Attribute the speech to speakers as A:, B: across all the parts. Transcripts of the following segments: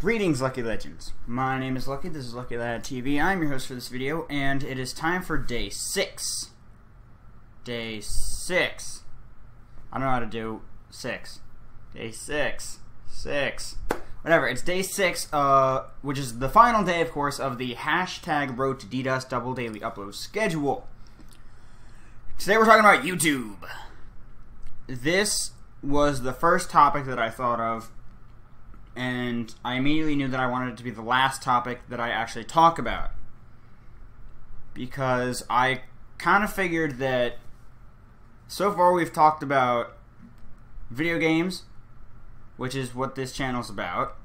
A: Greetings, Lucky Legends. My name is Lucky. This is Lucky Lad TV. I'm your host for this video, and it is time for day 6. Day 6. I don't know how to do 6. Day 6. 6. Whatever. It's day 6, which is the final day, of course, of the hashtag Road to DDoS double daily upload schedule. Today we're talking about YouTube. This was the first topic that I thought of, and I immediately knew that I wanted it to be the last topic that I actually talk about, because I kind of figured that so far we've talked about video games, which is what this channel's about.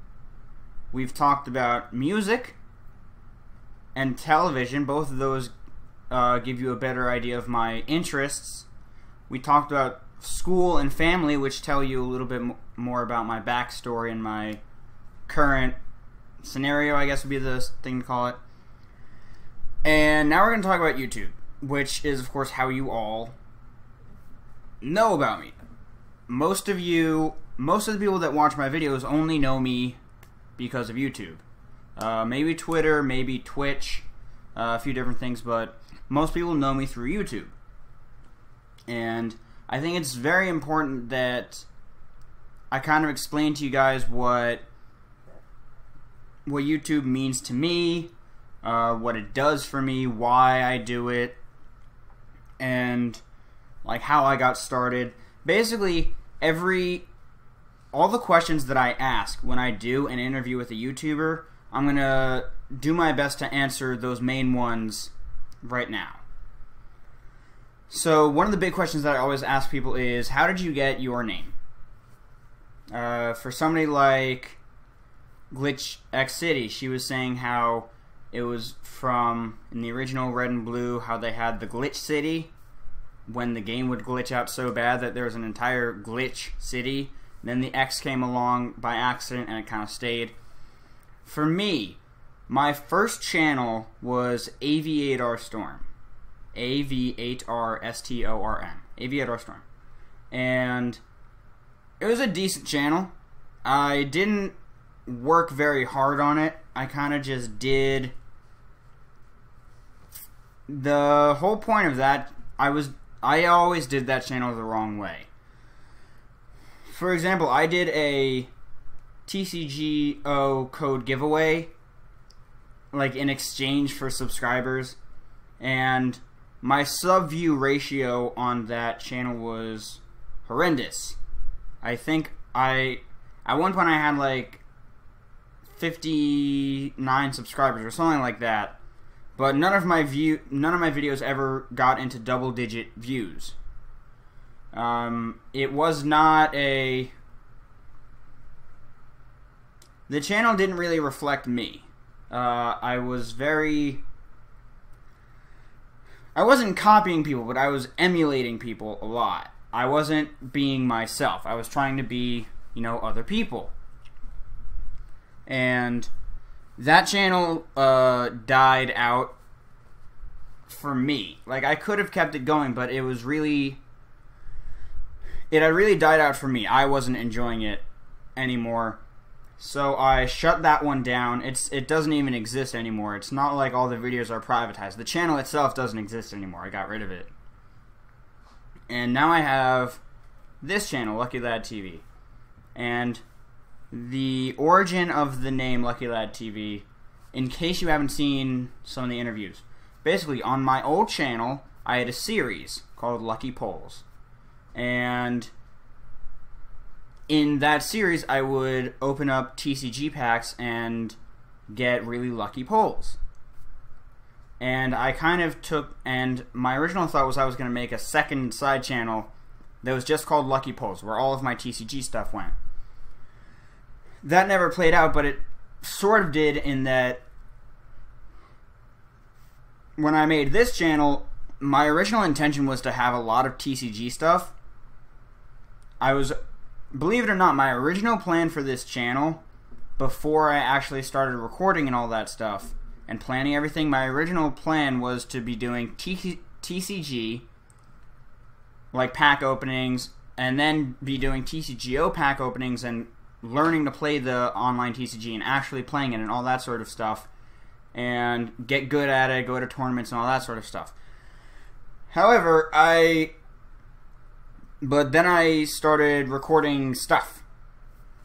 A: We've talked about music and television. Both of those give you a better idea of my interests. We talked about school and family, which tell you a little bit more about my backstory and my current scenario, I guess would be the thing to call it. And now we're going to talk about YouTube, which is, of course, how you all know about me. Most of the people that watch my videos only know me because of YouTube. Maybe Twitter, maybe Twitch, a few different things, but most people know me through YouTube. And I think it's very important that I kind of explain to you guys what YouTube means to me, what it does for me, why I do it, and like how I got started. Basically, all the questions that I ask when I do an interview with a YouTuber, I'm gonna do my best to answer those main ones right now. So one of the big questions that I always ask people is, how did you get your name? For somebody like Glitch X City, she was saying how it was from, in the original Red and Blue, how they had the Glitch City when the game would glitch out so bad that there was an entire Glitch City. Then the X came along by accident and it kind of stayed. For me, my first channel was Aviator Storm. A-V-8-R-S-T-O-R-M. Aviator Storm. And it was a decent channel. I didn't work very hard on it. I kind of just did. The whole point of that, I always did that channel the wrong way. For example, I did a TCGO code giveaway, like in exchange for subscribers, and my sub-view ratio on that channel was horrendous. I think at one point I had like 59 subscribers or something like that, but none of my videos ever got into double-digit views. It was not the channel didn't really reflect me. I wasn't copying people, but I was emulating people a lot. I wasn't being myself. I was trying to be, other people. And that channel died out for me. Like, I could have kept it going, but it had really died out for me. I wasn't enjoying it anymore. So I shut that one down. It doesn't even exist anymore. It's not like all the videos are privatized. The channel itself doesn't exist anymore. I got rid of it. And now I have this channel, Lucky Lad TV. And the origin of the name Lucky Lad TV, in case you haven't seen some of the interviews, basically on my old channel I had a series called Lucky Polls. And in that series, I would open up TCG packs and get really lucky polls. And I kind of and my original thought was I was going to make a second side channel that was just called Lucky Polls, where all of my TCG stuff went. That never played out, but it sort of did, in that when I made this channel, my original intention was to have a lot of TCG stuff. Believe it or not, my original plan for this channel, before I actually started recording and all that stuff, and planning everything, my original plan was to be doing TCG, like pack openings, and then be doing TCGO pack openings and learning to play the online TCG and actually playing it and all that sort of stuff, and get good at it, go to tournaments and all that sort of stuff. However, but then I started recording stuff.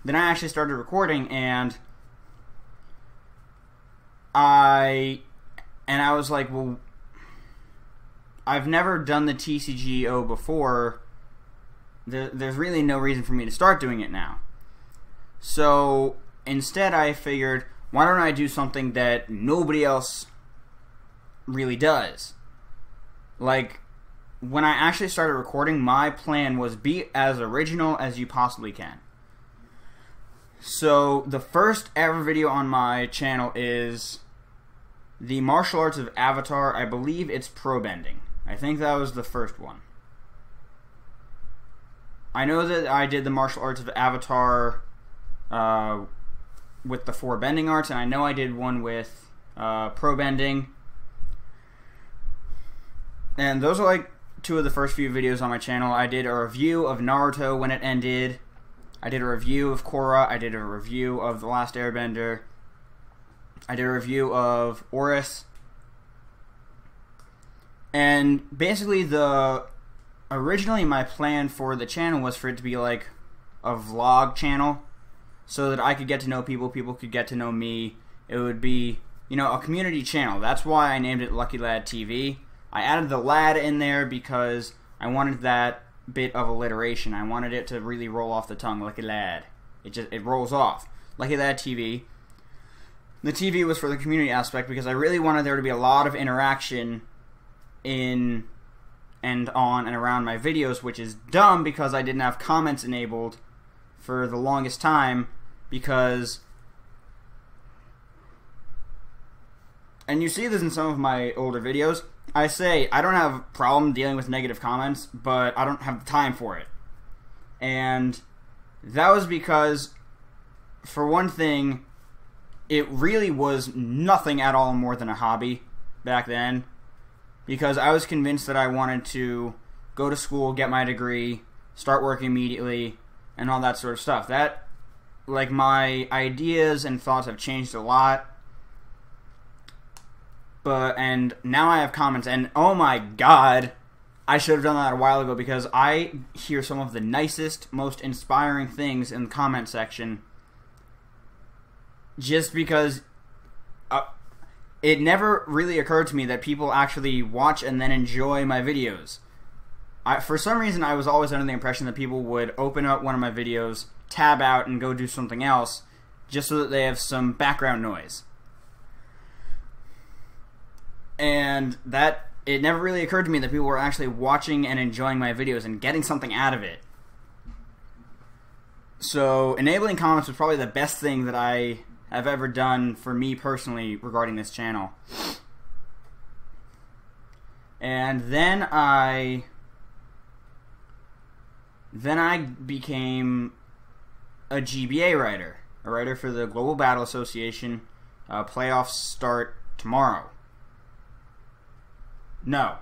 A: Then I actually started recording, and I was like, well, I've never done the TCGO before. There's really no reason for me to start doing it now. So instead I figured, why don't I do something that nobody else really does? Like, when I actually started recording, my plan was be as original as you possibly can. So the first ever video on my channel is the martial arts of Avatar. I believe it's pro bending. I think that was the first one. I know that I did the martial arts of Avatar with the 4 bending arts, and I know I did one with pro bending. And those are like 2 of the first few videos on my channel. I did a review of Naruto when it ended. I did a review of Korra. I did a review of The Last Airbender. I did a review of Oris. And basically originally my plan for the channel was for it to be like a vlog channel, so that I could get to know people, people could get to know me. It would be, you know, a community channel. That's why I named it Lucky Lad TV. I added the lad in there because I wanted that bit of alliteration. I wanted it to really roll off the tongue, Lucky Lad. It rolls off. Lucky Lad TV. The TV was for the community aspect because I really wanted there to be a lot of interaction in and on and around my videos, which is dumb because I didn't have comments enabled for the longest time, because, and you see this in some of my older videos, I say I don't have a problem dealing with negative comments, but I don't have the time for it. And that was because, for one thing, it really was nothing at all more than a hobby back then, because I was convinced that I wanted to go to school, get my degree, start working immediately, and all that sort of stuff. That, like, my ideas and thoughts have changed a lot. And now I have comments, and oh my god, I should have done that a while ago, because I hear some of the nicest, most inspiring things in the comment section, just because it never really occurred to me that people actually watch and then enjoy my videos. For some reason, I was always under the impression that people would open up one of my videos, tab out, and go do something else, just so that they have some background noise. And that, it never really occurred to me that people were actually watching and enjoying my videos and getting something out of it. So, enabling comments was probably the best thing that I have ever done for me personally regarding this channel. And then I became a GBA writer, a writer for the Global Battle Association. Playoffs start tomorrow. No,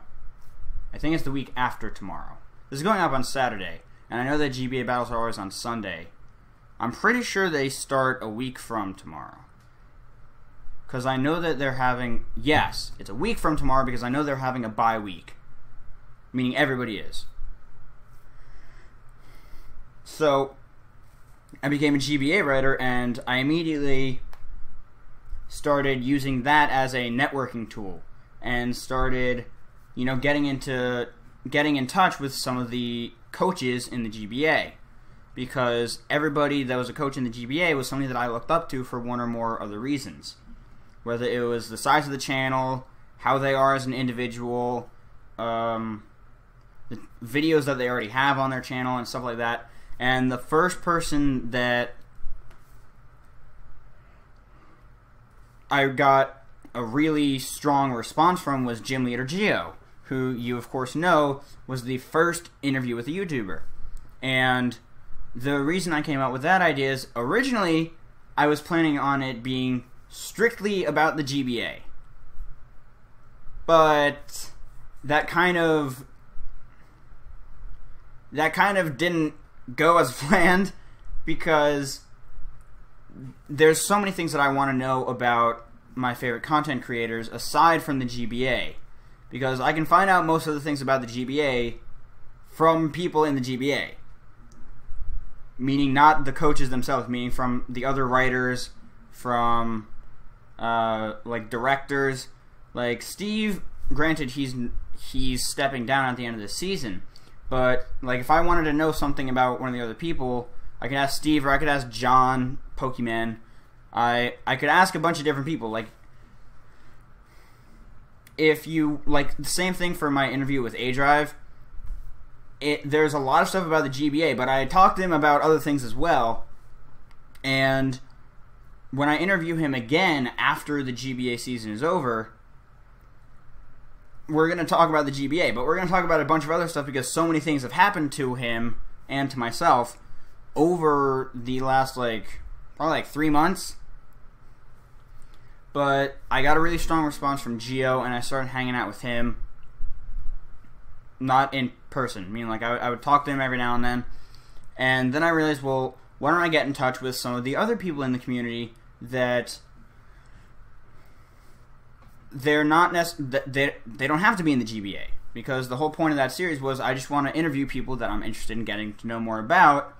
A: I think it's the week after tomorrow. This is going up on Saturday, and I know that GBA Battle Hour is on Sunday. I'm pretty sure they start a week from tomorrow, because I know that they're having, yes, it's a week from tomorrow, because I know they're having a bye week, meaning everybody is. So I became a GBA writer, and I immediately started using that as a networking tool, and started, you know, getting in touch with some of the coaches in the GBA, because everybody that was a coach in the GBA was somebody that I looked up to for one or more of the reasons. Whether it was the size of the channel, how they are as an individual, the videos that they already have on their channel, and stuff like that. And the first person that I got a really strong response from was Gym Leader Geo, who you of course know was the first interview with a YouTuber. And the reason I came out with that idea is, originally I was planning on it being strictly about the GBA, but that kind of didn't go as planned, because there's so many things that I want to know about my favorite content creators aside from the GBA, because I can find out most of the things about the GBA from people in the GBA, meaning not the coaches themselves, meaning from the other writers, from like directors. Like Steve, granted he's stepping down at the end of the season, but like if I wanted to know something about one of the other people, I could ask Steve, or I could ask John Pokemon. I could ask a bunch of different people. Like, if you like the same thing for my interview with A Drive, there's a lot of stuff about the GBA, but I talked to him about other things as well. And when I interview him again after the GBA season is over, we're going to talk about the GBA, but we're going to talk about a bunch of other stuff because so many things have happened to him and to myself over the last probably 3 months. But I got a really strong response from Gio, and I started hanging out with him. Not in person. I mean, like, I would talk to him every now and then. And then I realized, well, why don't I get in touch with some of the other people in the community that they're not they don't have to be in the GBA. Because the whole point of that series was I just want to interview people that I'm interested in getting to know more about.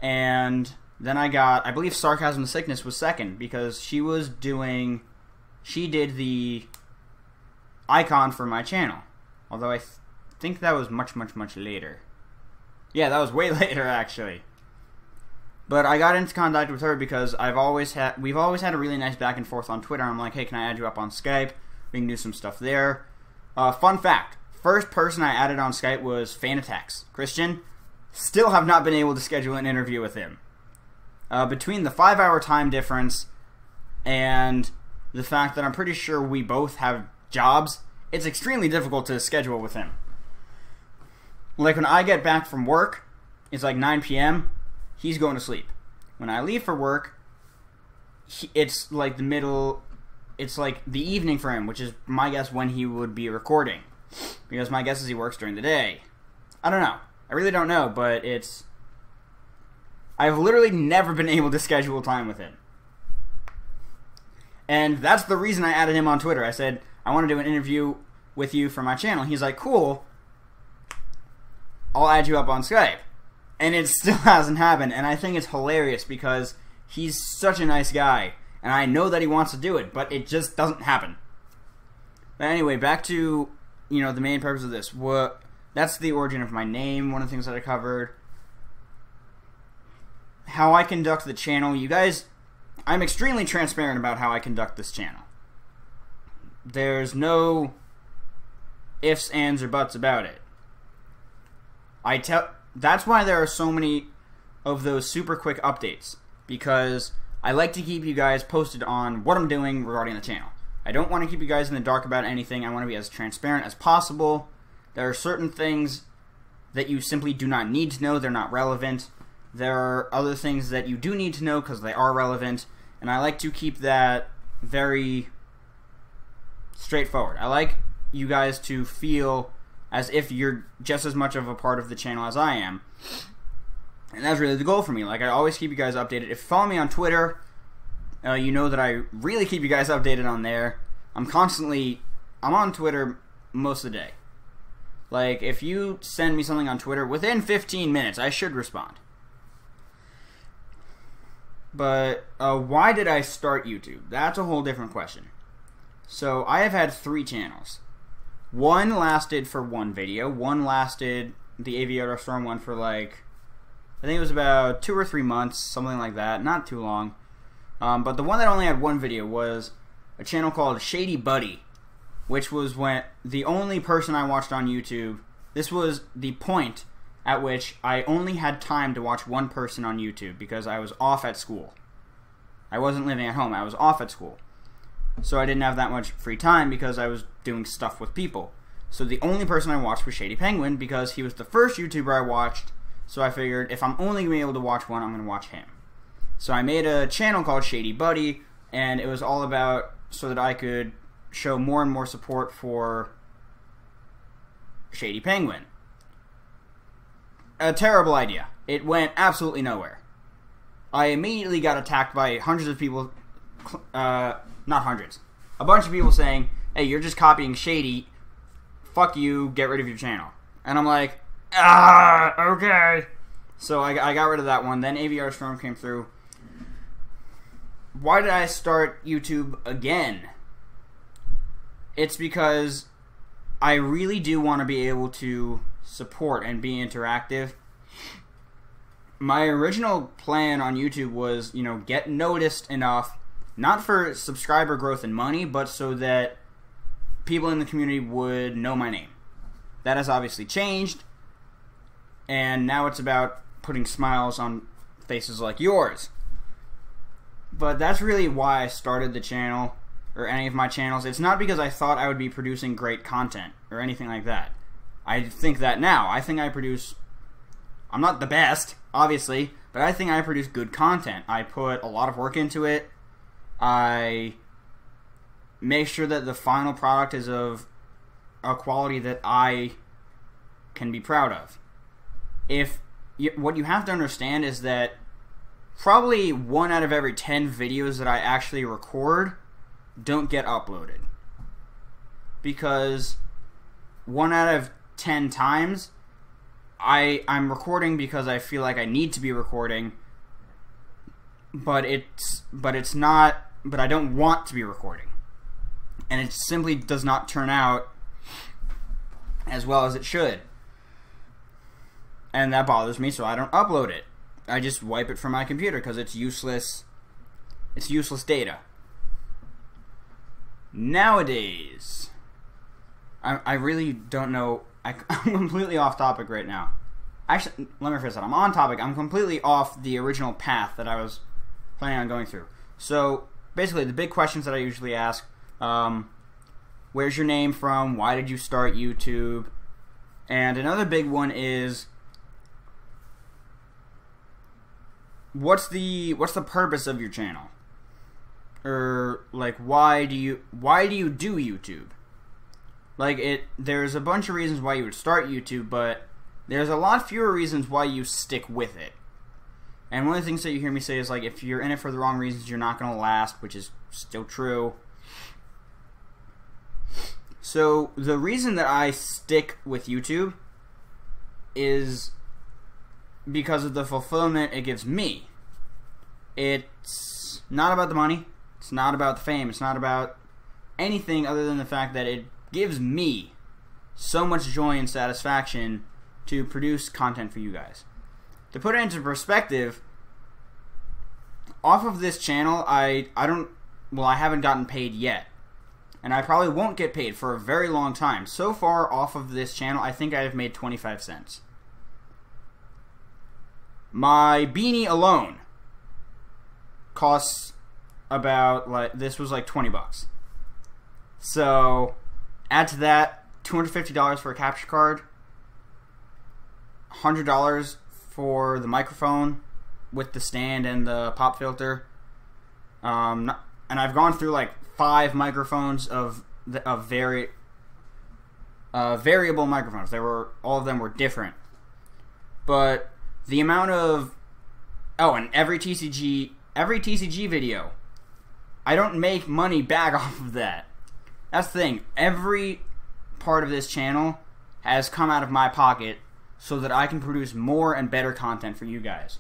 A: And then I believe Sarcasm the Sickness was second, because she did the icon for my channel. Although I think that was much, much, much later. Yeah, that was way later, actually. But I got into contact with her because we've always had a really nice back and forth on Twitter. I'm like, hey, can I add you up on Skype? We can do some stuff there. Fun fact, first person I added on Skype was Fanitex. Christian. Still have not been able to schedule an interview with him. Between the 5-hour time difference and the fact that I'm pretty sure we both have jobs, it's extremely difficult to schedule with him. Like when I get back from work, it's like 9 p.m., he's going to sleep. When I leave for work, it's like it's like the evening for him, which is my guess when he would be recording. Because my guess is he works during the day. I don't know. I really don't know, but I've literally never been able to schedule time with him. And that's the reason I added him on Twitter. I said, I want to do an interview with you for my channel. He's like, cool. I'll add you up on Skype. And it still hasn't happened. And I think it's hilarious because he's such a nice guy. And I know that he wants to do it, but it just doesn't happen. But anyway, back to, the main purpose of this. That's the origin of my name, one of the things that I covered. How I conduct the channel. You guys, I'm extremely transparent about how I conduct this channel. There's no ifs, ands, or buts about it. That's why there are so many of those super quick updates, because I like to keep you guys posted on what I'm doing regarding the channel. I don't want to keep you guys in the dark about anything. I want to be as transparent as possible. There are certain things that you simply do not need to know. They're not relevant. There are other things that you do need to know because they are relevant. And I like to keep that very straightforward. I like you guys to feel as if you're just as much of a part of the channel as I am. And that's really the goal for me. Like, I always keep you guys updated. If you follow me on Twitter, you know that I really keep you guys updated on there. I'm on Twitter most of the day. Like, if you send me something on Twitter, within 15 minutes, I should respond. But, why did I start YouTube? That's a whole different question. So, I have had 3 channels. One lasted for 1 video. One lasted, the Aviator Storm one, for I think it was about 2 or 3 months, something like that. Not too long. But the one that only had 1 video was a channel called Shady Buddy, which was when the only person I watched on YouTube. This was the point at which I only had time to watch one person on YouTube because I was off at school. I wasn't living at home. I was off at school. So I didn't have that much free time because I was doing stuff with people. So the only person I watched was Shady Penguin because he was the first YouTuber I watched. So I figured if I'm only going to be able to watch one, I'm going to watch him. So I made a channel called Shady Buddy, and it was all about so that I could show more and more support for Shady Penguin. A terrible idea. It went absolutely nowhere. I immediately got attacked by hundreds of people, not hundreds, a bunch of people saying, hey, you're just copying Shady, fuck you, get rid of your channel. And I'm like, okay. So I got rid of that one. Then AVR Storm came through. Why did I start YouTube again? It's because I really do want to be able to support and be interactive. My original plan on YouTube was, you know, get noticed enough, not for subscriber growth and money, but so that people in the community would know my name. That has obviously changed, and now it's about putting smiles on faces like yours. But that's really why I started the channel, or any of my channels. It's not because I thought I would be producing great content, or anything like that. I think that now. I think I produce... I'm not the best, obviously, but I think I produce good content. I put a lot of work into it. I make sure that the final product is of a quality that I can be proud of. What you have to understand is that probably 1 out of every 10 videos that I actually record don't get uploaded. Because 1 out of 10 times, I'm recording because I feel like I need to be recording, but I don't want to be recording. And it simply does not turn out as well as it should. And that bothers me, so I don't upload it. I just wipe it from my computer because it's useless. It's useless data. Nowadays, I really don't know. I'm completely off topic right now. Actually, let me rephrase that. I'm on topic. I'm completely off the original path that I was planning on going through. So, basically, the big questions that I usually ask, where's your name from? Why did you start YouTube? And another big one is, what's the purpose of your channel? Or, like, why do you do YouTube? Like, there's a bunch of reasons why you would start YouTube, but there's a lot fewer reasons why you stick with it. And one of the things that you hear me say is, like, if you're in it for the wrong reasons, you're not going to last, which is still true. So, the reason that I stick with YouTube is because of the fulfillment it gives me. It's not about the money. It's not about the fame. It's not about anything other than the fact that it gives me so much joy and satisfaction to produce content for you guys. To put it into perspective, off of this channel, I haven't gotten paid yet. And I probably won't get paid for a very long time. So far, off of this channel, I think I've made 25 cents. My beanie alone costs about, like, this was like 20 bucks. So, add to that $250 for a capture card, $100 for the microphone with the stand and the pop filter. And I've gone through like 5 microphones of variable microphones. All of them were different. But the amount of and every TCG video, I don't make money back off of that. That's the thing. Every part of this channel has come out of my pocket so that I can produce more and better content for you guys.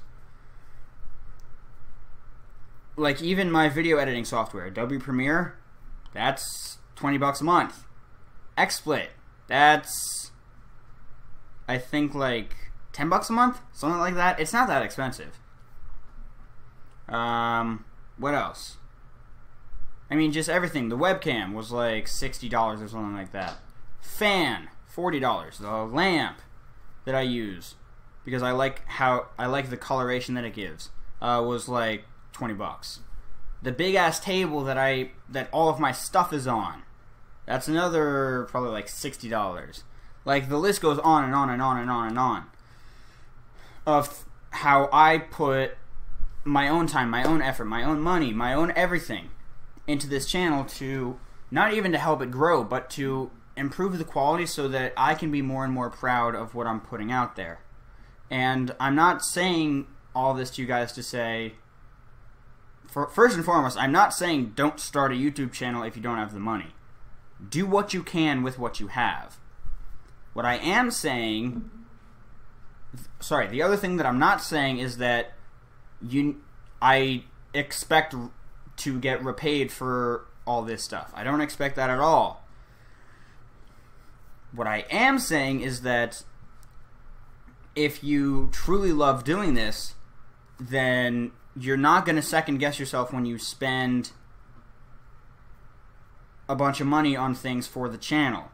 A: Like, even my video editing software, Adobe Premiere, that's 20 bucks a month. XSplit, that's, I think, like 10 bucks a month? Something like that. It's not that expensive. What else? I mean, just everything. The webcam was like $60 or something like that. Fan, $40. The lamp that I use, because I like the coloration that it gives, was like 20 bucks. The big ass table that all of my stuff is on, that's another probably like $60. Like, the list goes on and on and on and on and on of how I put my own time, my own effort, my own money, my own everything into this channel, to not even to help it grow, but to improve the quality so that I can be more and more proud of what I'm putting out there. And I'm not saying all this to you guys to say, first and foremost, I'm not saying don't start a YouTube channel if you don't have the money. Do what you can with what you have. What I am saying, sorry, the other thing that I'm not saying is that I expect to get repaid for all this stuff. I don't expect that at all. What I am saying is that if you truly love doing this, then you're not going to second guess yourself when you spend a bunch of money on things for the channel,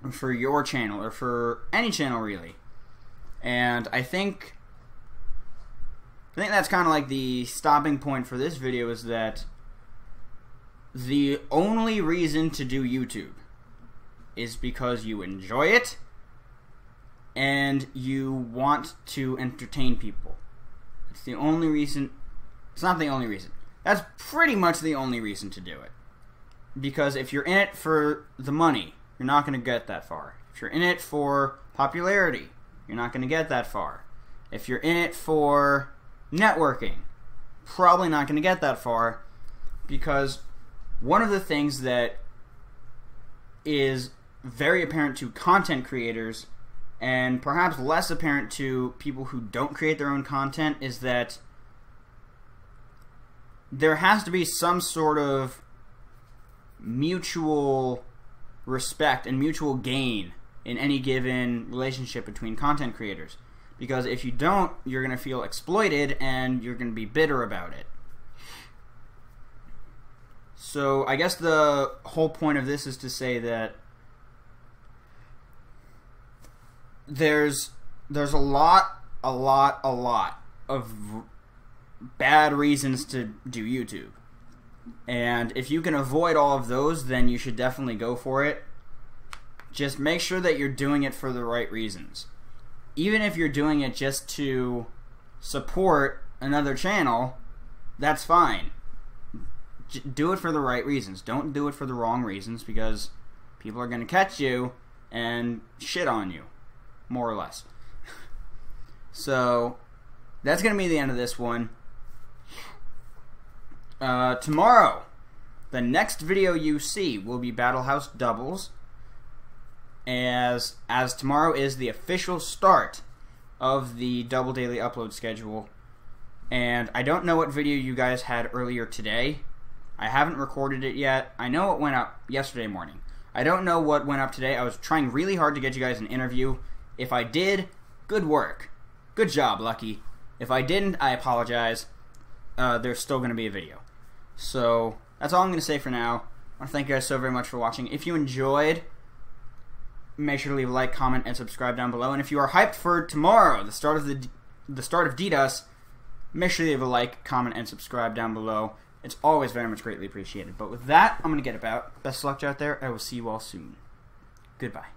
A: or for your channel, or for any channel really. And I think that's kind of like the stopping point for this video, is that the only reason to do YouTube is because you enjoy it and you want to entertain people. It's the only reason. It's not the only reason. That's pretty much the only reason to do it. Because if you're in it for the money, you're not going to get that far. If you're in it for popularity, you're not going to get that far. If you're in it for networking, probably not going to get that far, because one of the things that is very apparent to content creators, and perhaps less apparent to people who don't create their own content, is that there has to be some sort of mutual respect and mutual gain in any given relationship between content creators. Because if you don't, you're going to feel exploited and you're going to be bitter about it. So I guess the whole point of this is to say that there's a lot of bad reasons to do YouTube. And if you can avoid all of those, then you should definitely go for it. Just make sure that you're doing it for the right reasons. Even if you're doing it just to support another channel, that's fine. Do it for the right reasons. Don't do it for the wrong reasons, because people are going to catch you and shit on you, more or less. So that's going to be the end of this one. Tomorrow, the next video you see will be Battle House doubles, as tomorrow is the official start of the double daily upload schedule. And I don't know what video you guys had earlier today. I haven't recorded it yet. I know it went up yesterday morning. I don't know what went up today. I was trying really hard to get you guys an interview. If I did, good work. Good job, Lucky. If I didn't, I apologize. There's still going to be a video. So that's all I'm going to say for now. I want to thank you guys so very much for watching. If you enjoyed, make sure to leave a like, comment, and subscribe down below. And if you are hyped for tomorrow, the start of DDoS, make sure to leave a like, comment, and subscribe down below. It's always very much greatly appreciated. But with that, I'm going to get about. Best of luck out there. I will see you all soon. Goodbye.